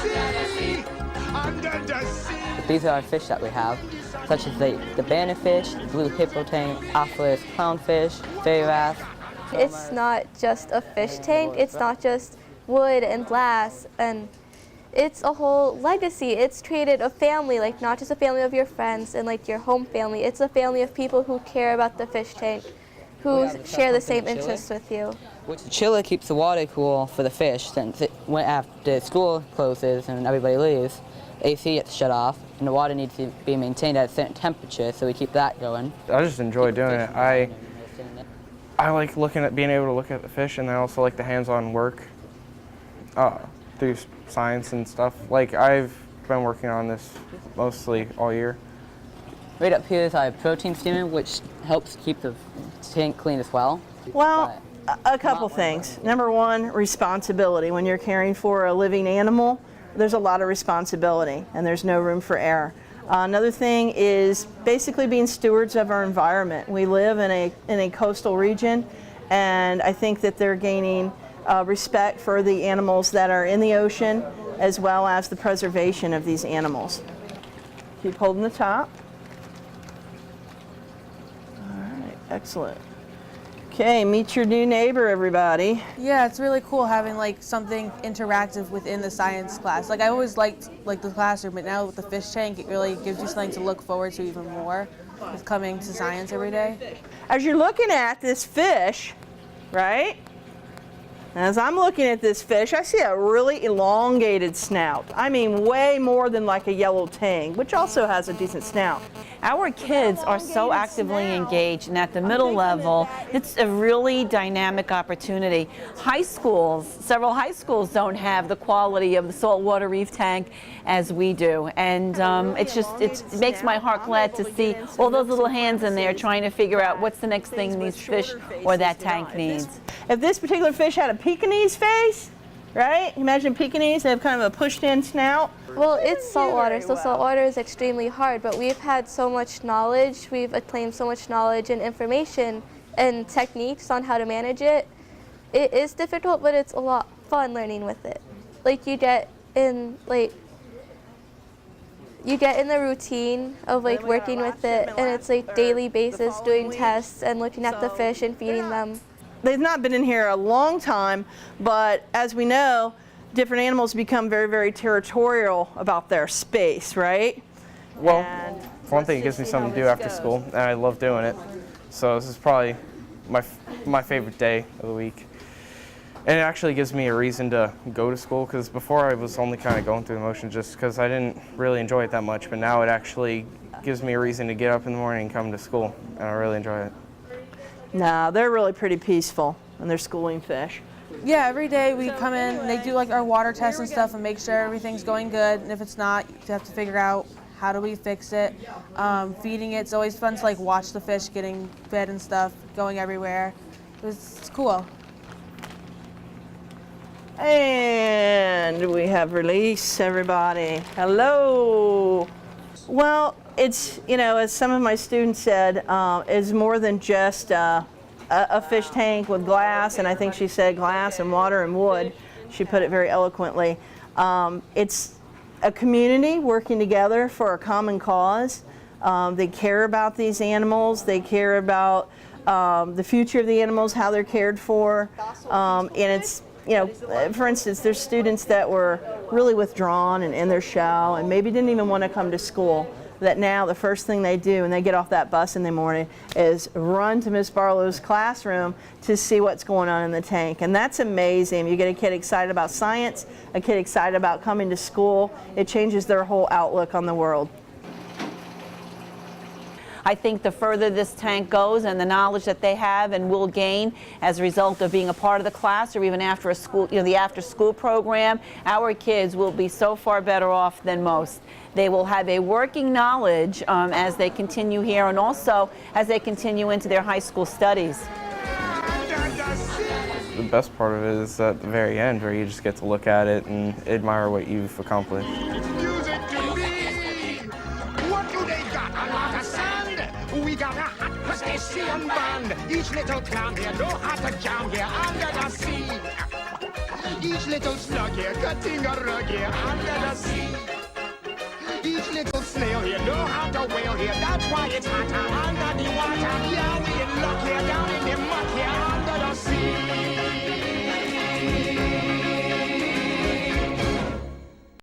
sea, under the sea. These are our fish that we have, such as the bannerfish, blue hippo tank, Ophelis clownfish, fairy wrasse. It's not just a fish tank, it's not just wood and glass, and it's a whole legacy. It's created a family, like not just a family of your friends and like your home family. It's a family of people who care about the fish tank, who share the same interests with you. The chiller keeps the water cool for the fish, since after school closes and everybody leaves, AC gets shut off, and the water needs to be maintained at a certain temperature, so we keep that going. I just enjoy doing it. I like being able to look at the fish, and I also like the hands-on work through science and stuff. Like, I've been working on this mostly all year. Right up here is our protein steamer, which helps keep the tank clean as well. Well, a couple things. Number one, responsibility. When you're caring for a living animal, there's a lot of responsibility, and there's no room for error. Another thing is basically being stewards of our environment. We live in a coastal region, and I think that they're gaining respect for the animals that are in the ocean, as well as the preservation of these animals. Keep holding the top. All right, excellent. Okay, meet your new neighbor, everybody. Yeah, it's really cool having like something interactive within the science class. Like I always liked like the classroom, but now with the fish tank, it really gives you something to look forward to even more with coming to science every day. As you're looking at this fish, right? As I'm looking at this fish, I see a really elongated snout. I mean, way more than like a yellow tang, which also has a decent snout. Our kids are so actively engaged, and at the middle level, it's a really dynamic opportunity. High schools, several high schools don't have the quality of the saltwater reef tank as we do, and it makes my heart glad to see all those little hands in there trying to figure out what's the next thing these fish or that tank needs. If this particular fish had a Pekingese face, right? Imagine Pekingese, they have kind of a pushed-in snout. Well, it's saltwater, so saltwater is extremely hard, but we've had so much knowledge, we've acclaimed so much knowledge and information and techniques on how to manage it. It is difficult, but it's a lot fun learning with it. Like you get in the routine of like working with it, and it's like daily basis doing tests and looking at the fish and feeding them. They've not been in here a long time, but as we know, different animals become very, very territorial about their space, right? Well, for one thing, it gives me something to do after school, and I love doing it. So this is probably my favorite day of the week. And it actually gives me a reason to go to school, because before I was only kind of going through the motions just because I didn't really enjoy it that much, but now it actually gives me a reason to get up in the morning and come to school, and I really enjoy it. No, they're really pretty peaceful, and they're schooling fish. Yeah, every day we come in and they do like our water tests and stuff and make sure everything's going good, and if it's not, you have to figure out how do we fix it. Feeding it's always fun to like watch the fish getting fed and stuff, going everywhere. It's cool. And we have release, everybody. Hello. Well, it's, you know, as some of my students said, it's more than just a fish tank with glass, and I think she said glass and water and wood. She put it very eloquently. It's a community working together for a common cause. They care about these animals. They care about the future of the animals, how they're cared for, and it's, you know, for instance, there's students that were really withdrawn and in their shell and maybe didn't even want to come to school, that now the first thing they do when they get off that bus in the morning is run to Miss Barlow's classroom to see what's going on in the tank. And that's amazing. You get a kid excited about science, a kid excited about coming to school. It changes their whole outlook on the world. I think the further this tank goes and the knowledge that they have and will gain as a result of being a part of the class or even after a school, you know, the after school program, our kids will be so far better off than most. They will have a working knowledge as they continue here and also as they continue into their high school studies. The best part of it is at the very end where you just get to look at it and admire what you've accomplished. We got a hot crustacean band. Each little clown here know how to jam here under the sea. Each little slug here cutting a rug here under the sea. Each little snail here know how to whale here. That's why it's hotter under the water. Yeah, we in luck here, down in the muck here under the sea.